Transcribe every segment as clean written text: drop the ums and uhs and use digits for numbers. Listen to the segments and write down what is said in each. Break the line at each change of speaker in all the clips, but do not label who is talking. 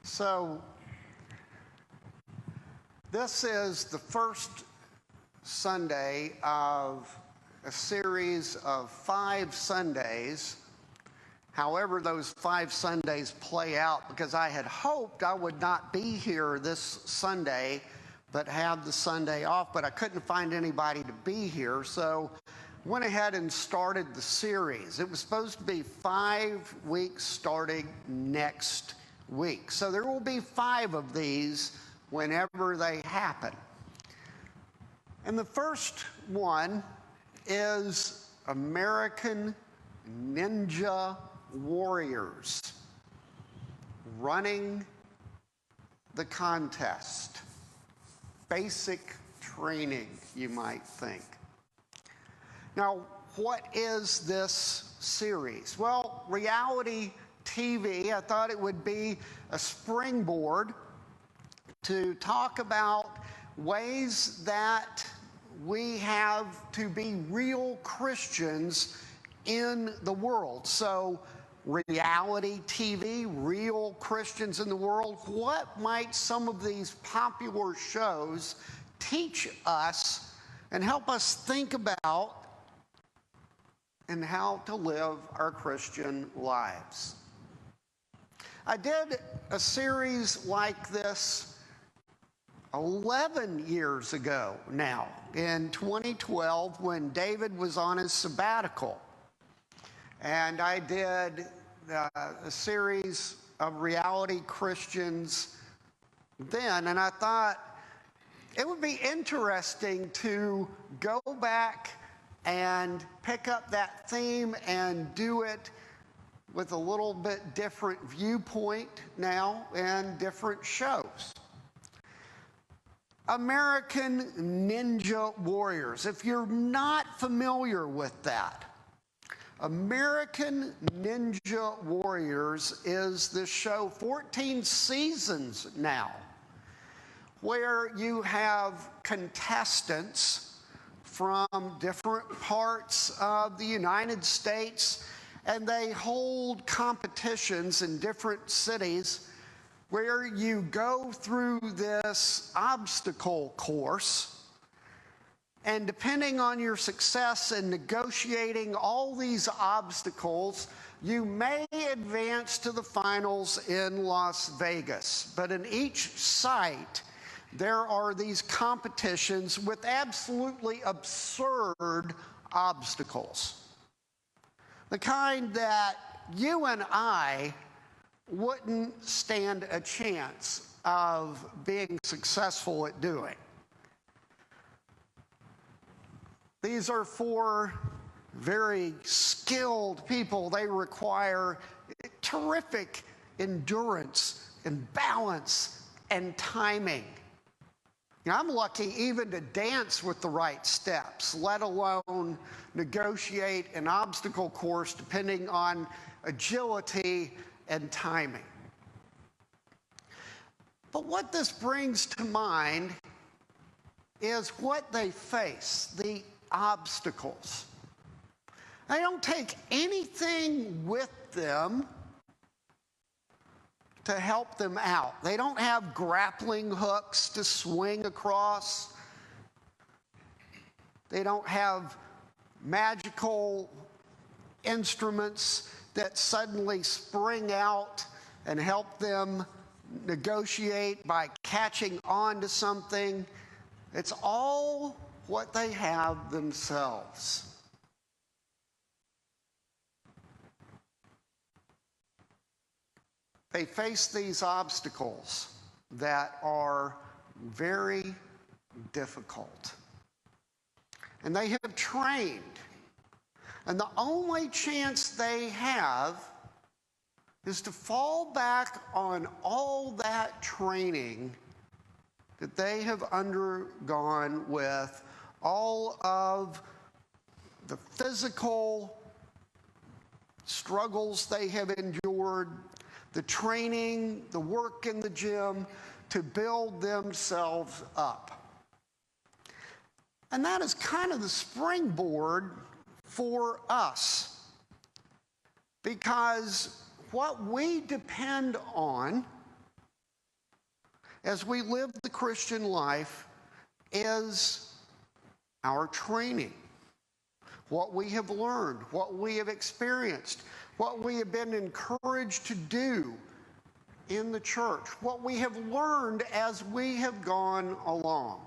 So this is the first Sunday of a series of 5 Sundays. However, those 5 Sundays play out, because I had hoped I would not be here this Sunday, but have the Sunday off, but I couldn't find anybody to be here, so went ahead and started the series. It was supposed to be 5 weeks starting next week. So there will be 5 of these whenever they happen. And the first one is American Ninja Warriors running the contest. Basic training, you might think. Now, what is this series? Well, reality TV, I thought it would be a springboard to talk about ways that we have to be real Christians in the world. So, reality TV, real Christians in the world. What might some of these popular shows teach us and help us think about and how to live our Christian lives? I did a series like this 11 years ago now, in 2012, when David was on his sabbatical. And I did a series of reality Christians then, and I thought it would be interesting to go back and pick up that theme and do it with a little bit different viewpoint now and different shows. American Ninja Warriors. If you're not familiar with that, American Ninja Warriors is this show, 14 seasons now, where you have contestants from different parts of the United States, and they hold competitions in different cities where you go through this obstacle course, and depending on your success in negotiating all these obstacles, you may advance to the finals in Las Vegas. But in each site, there are these competitions with absolutely absurd obstacles. The kind that you and I wouldn't stand a chance of being successful at doing. These are for very skilled people. They require terrific endurance and balance and timing. Now, I'm lucky even to dance with the right steps, let alone negotiate an obstacle course depending on agility and timing. But what this brings to mind is what they face, the obstacles. They don't take anything with them to help them out. They don't have grappling hooks to swing across. They don't have magical instruments that suddenly spring out and help them negotiate by catching on to something. It's all what they have themselves. They face these obstacles that are very difficult. And they have trained. And the only chance they have is to fall back on all that training that they have undergone, with all of the physical struggles they have endured, the training, the work in the gym to build themselves up. And that is kind of the springboard for us, because what we depend on as we live the Christian life is our training. What we have learned, what we have experienced, what we have been encouraged to do in the church, what we have learned as we have gone along.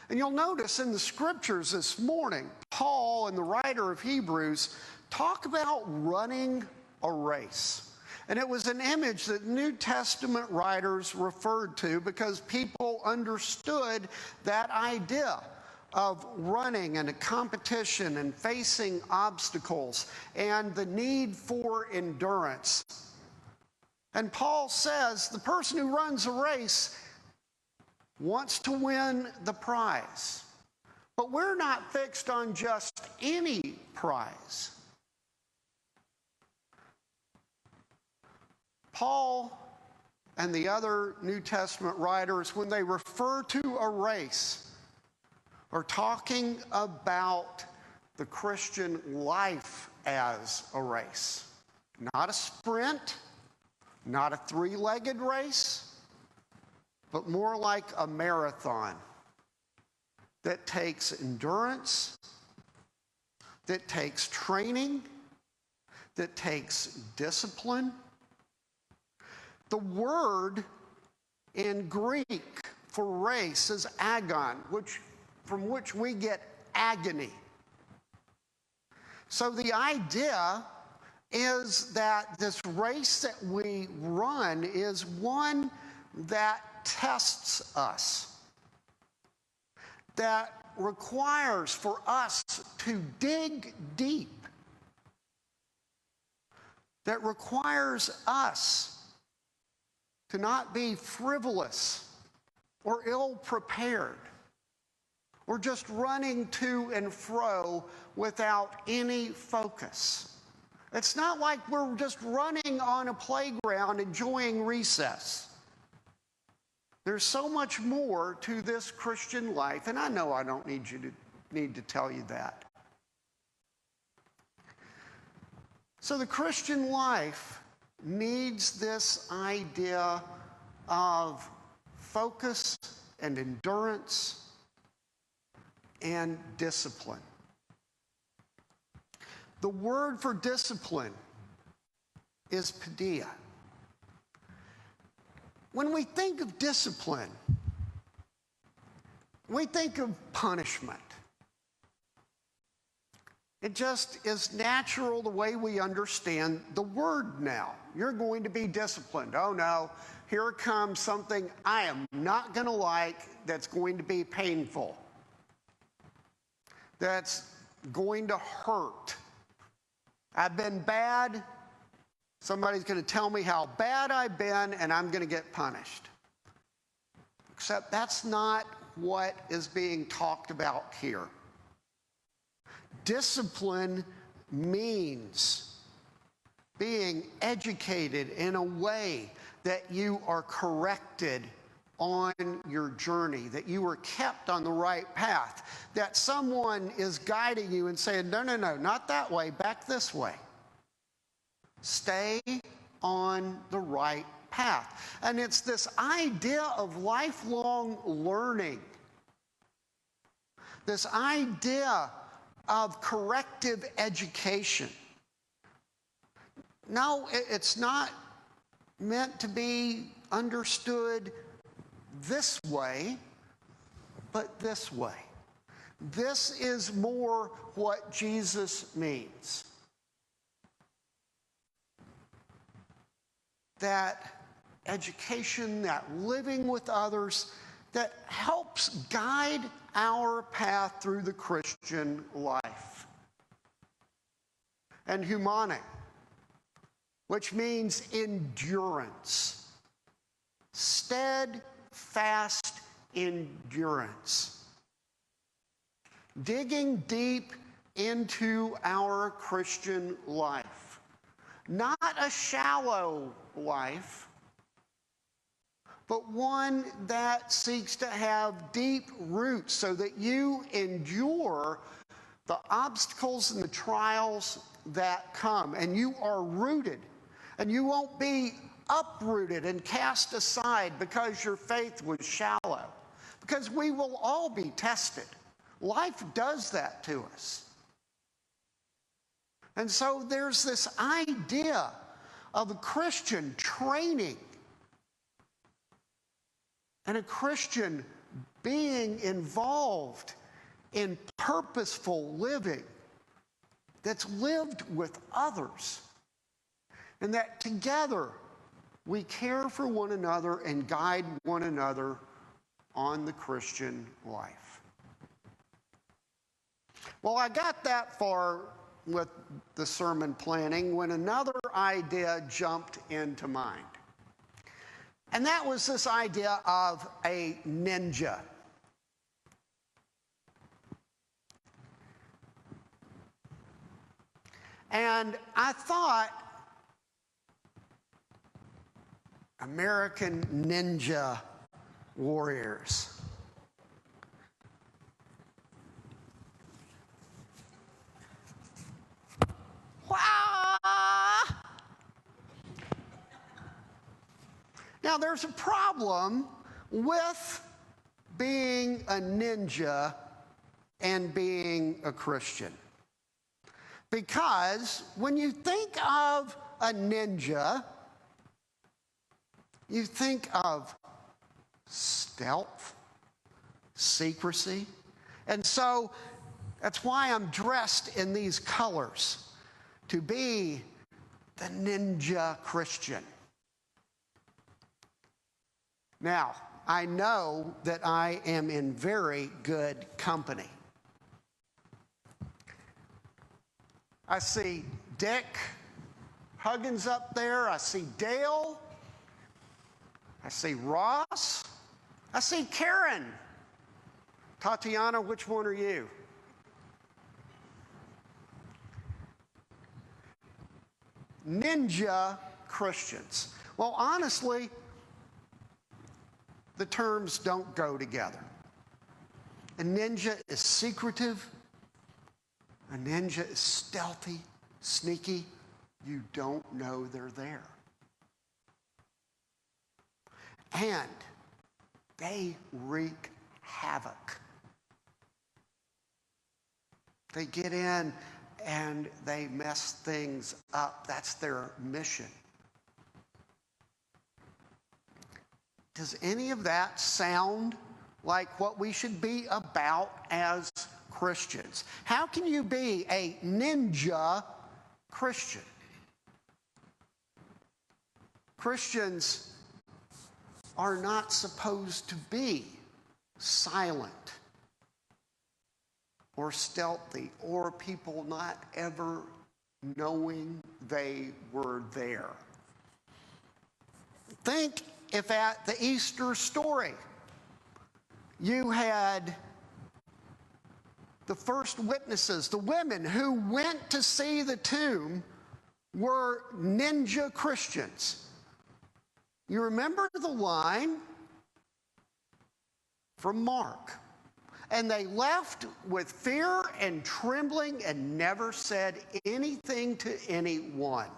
And you'll notice in the scriptures this morning, Paul and the writer of Hebrews talk about running a race. And it was an image that New Testament writers referred to because people understood that idea of running and a competition and facing obstacles and the need for endurance. And Paul says the person who runs a race wants to win the prize. But we're not fixed on just any prize. Paul and the other New Testament writers, when they refer to a race, are talking about the Christian life as a race. Not a sprint, not a three-legged race, but more like a marathon that takes endurance, that takes training, that takes discipline. The word in Greek for race is agon, from which we get agony. So the idea is that this race that we run is one that tests us, that requires for us to dig deep, that requires us to not be frivolous or ill-prepared, or just running to and fro without any focus. It's not like we're just running on a playground enjoying recess. There's so much more to this Christian life, and I know I don't need to tell you that. So the Christian life needs this idea of focus and endurance and discipline. The word for discipline is paideia. When we think of discipline, we think of punishment. It just is natural the way we understand the word now. You're going to be disciplined. Oh no, here comes something I am not going to like that's going to be painful, that's going to hurt. I've been bad. Somebody's going to tell me how bad I've been, and I'm going to get punished. Except that's not what is being talked about here. Discipline means being educated in a way that you are corrected on your journey, that you are kept on the right path, that someone is guiding you and saying, no, not that way, back this way. Stay on the right path. And it's this idea of lifelong learning, this idea of corrective education. No, it's not meant to be understood this way, but this way. This is more what Jesus means. That education, that living with others, that helps guide our path through the Christian life. And humane, which means endurance. Steadfast endurance. Digging deep into our Christian life. Not a shallow life, but one that seeks to have deep roots so that you endure the obstacles and the trials that come, and you are rooted, and you won't be uprooted and cast aside because your faith was shallow. Because we will all be tested. Life does that to us. And so there's this idea of a Christian training and a Christian being involved in purposeful living that's lived with others. And that together we care for one another and guide one another on the Christian life. Well, I got that far with the sermon planning when another idea jumped into mind. And that was this idea of a ninja. And I thought, American Ninja Warriors. Now, there's a problem with being a ninja and being a Christian. Because when you think of a ninja, you think of stealth, secrecy. And so that's why I'm dressed in these colors, to be the ninja Christian. Now, I know that I am in very good company. I see Dick Huggins up there. I see Dale. I see Ross. I see Karen. Tatiana, which one are you? Ninja Christians. Well, honestly, the terms don't go together. A ninja is secretive. A ninja is stealthy, sneaky. You don't know they're there. And they wreak havoc. They get in and they mess things up. That's their mission. Does any of that sound like what we should be about as Christians? How can you be a ninja Christian? Christians are not supposed to be silent or stealthy or people not ever knowing they were there. Think if at the Easter story you had the first witnesses, the women who went to see the tomb, were ninja Christians. You remember the line from Mark. And they left with fear and trembling and never said anything to anyone.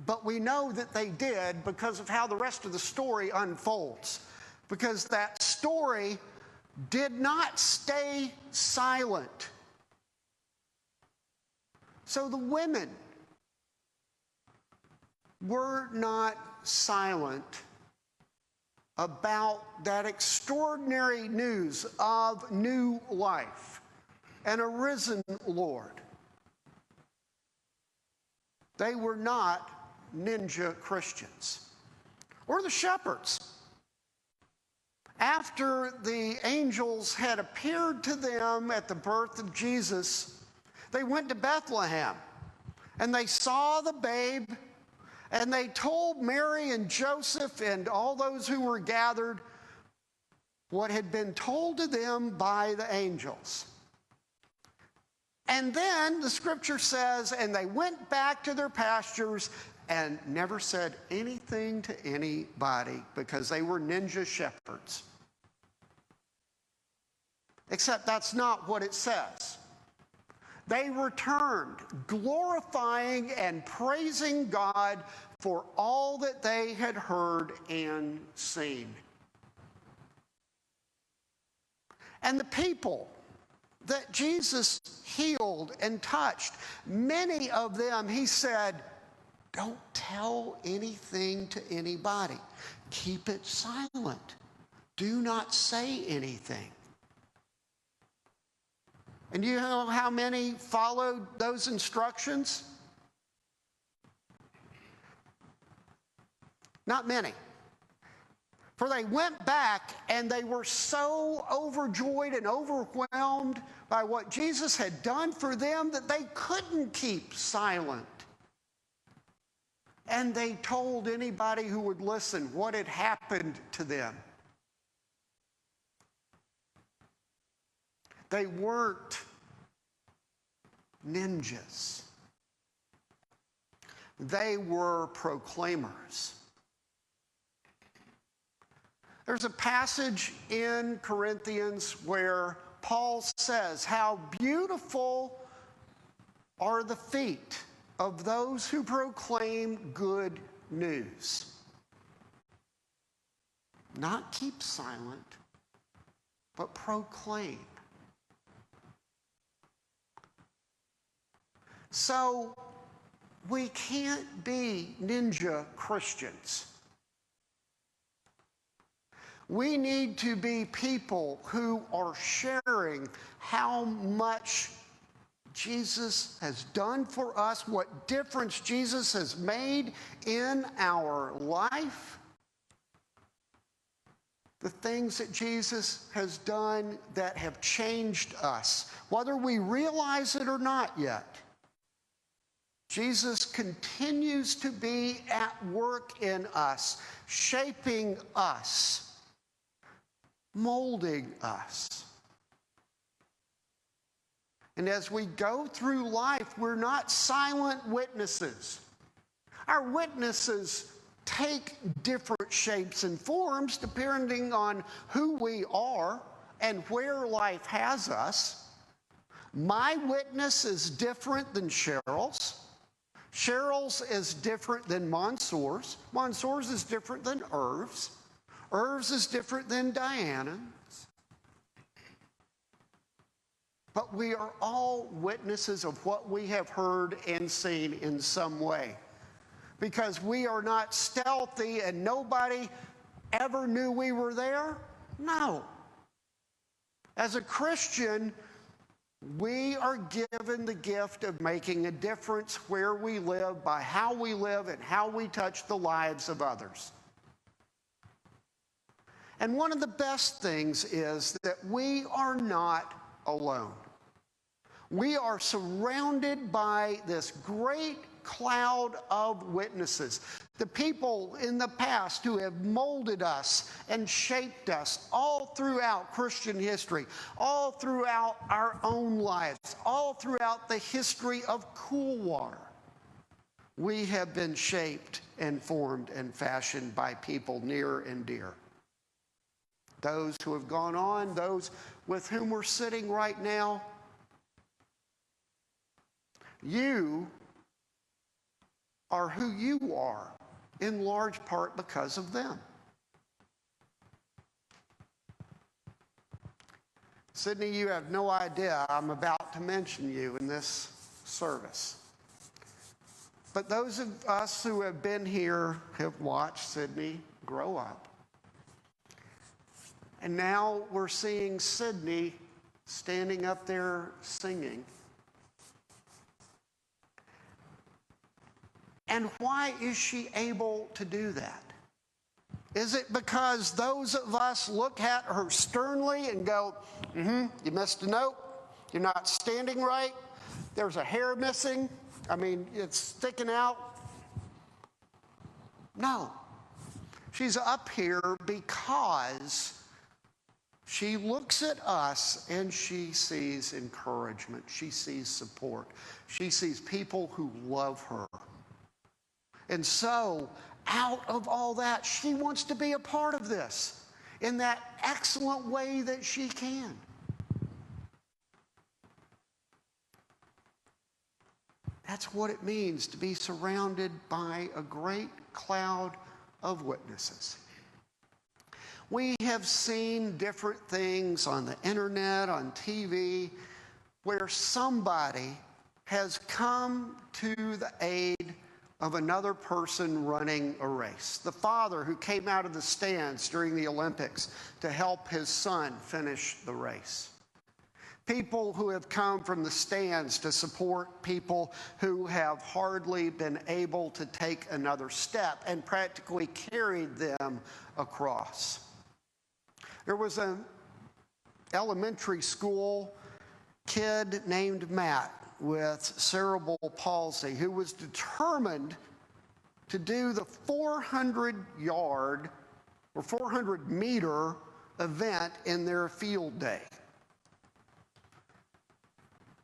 But we know that they did because of how the rest of the story unfolds. Because that story did not stay silent. So the women were not silent about that extraordinary news of new life and a risen Lord. They were not ninja Christians. Or the shepherds. After the angels had appeared to them at the birth of Jesus, they went to Bethlehem and they saw the babe. And they told Mary and Joseph and all those who were gathered what had been told to them by the angels. And then the scripture says, and they went back to their pastures and never said anything to anybody because they were ninja shepherds. Except that's not what it says. They returned, glorifying and praising God for all that they had heard and seen. And the people that Jesus healed and touched, many of them, he said, don't tell anything to anybody. Keep it silent. Do not say anything. And you know how many followed those instructions? Not many. For they went back and they were so overjoyed and overwhelmed by what Jesus had done for them that they couldn't keep silent. And they told anybody who would listen what had happened to them. They weren't ninjas. They were proclaimers. There's a passage in Corinthians where Paul says, how beautiful are the feet of those who proclaim good news. Not keep silent, but proclaim. So we can't be ninja Christians. We need to be people who are sharing how much Jesus has done for us, what difference Jesus has made in our life, the things that Jesus has done that have changed us, whether we realize it or not yet. Jesus continues to be at work in us, shaping us, molding us. And as we go through life, we're not silent witnesses. Our witnesses take different shapes and forms depending on who we are and where life has us. My witness is different than Cheryl's. Cheryl's is different than Mansour's. Mansour's is different than Irv's. Irv's is different than Diana's. But we are all witnesses of what we have heard and seen in some way. Because we are not stealthy and nobody ever knew we were there? No. As a Christian, we are given the gift of making a difference where we live by how we live and how we touch the lives of others. And one of the best things is that we are not alone. We are surrounded by this great cloud of witnesses. The people in the past who have molded us and shaped us all throughout Christian history, all throughout our own lives, all throughout the history of Coolwater. We have been shaped and formed and fashioned by people near and dear. Those who have gone on, those with whom we're sitting right now. You are who you are, in large part because of them. Sydney, you have no idea I'm about to mention you in this service. But those of us who have been here have watched Sydney grow up. And now we're seeing Sydney standing up there singing. And why is she able to do that? Is it because those of us look at her sternly and go, you missed a note, you're not standing right, there's a hair missing, it's sticking out? No. She's up here because she looks at us and she sees encouragement, she sees support, she sees people who love her. And so, out of all that, she wants to be a part of this in that excellent way that she can. That's what it means to be surrounded by a great cloud of witnesses. We have seen different things on the internet, on TV, where somebody has come to the aid of another person running a race. The father who came out of the stands during the Olympics to help his son finish the race. People who have come from the stands to support people who have hardly been able to take another step and practically carried them across. There was an elementary school kid named Matt with cerebral palsy who was determined to do the 400-yard or 400-meter event in their field day.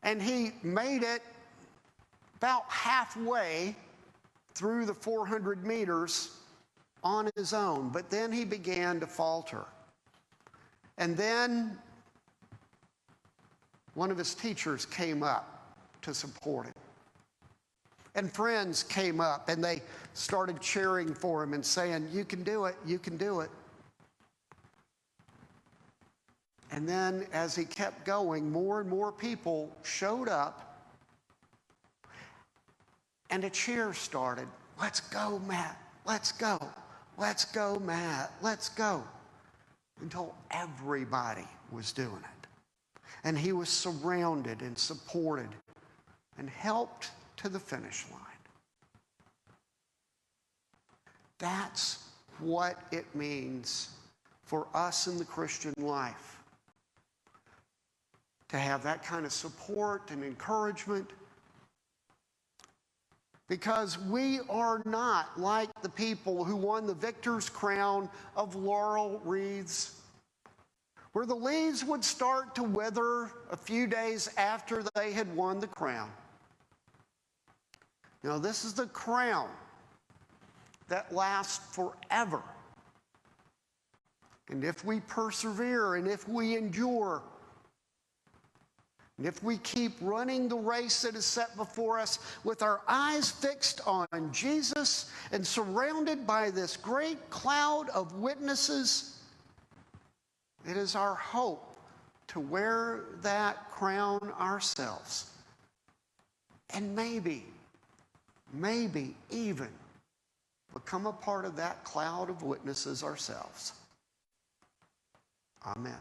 And he made it about halfway through the 400 meters on his own, but then he began to falter. And then one of his teachers came up to support him. And friends came up and they started cheering for him and saying, "You can do it, you can do it." And then as he kept going, more and more people showed up and a cheer started. "Let's go, Matt, let's go. Let's go, Matt, let's go." Until everybody was doing it. And he was surrounded and supported and helped to the finish line. That's what it means for us in the Christian life. To have that kind of support and encouragement. Because we are not like the people who won the victor's crown of laurel wreaths, where the leaves would start to wither a few days after they had won the crown. Now, this is the crown that lasts forever. And if we persevere and if we endure, and if we keep running the race that is set before us with our eyes fixed on Jesus and surrounded by this great cloud of witnesses, it is our hope to wear that crown ourselves. And maybe even become a part of that cloud of witnesses ourselves. Amen.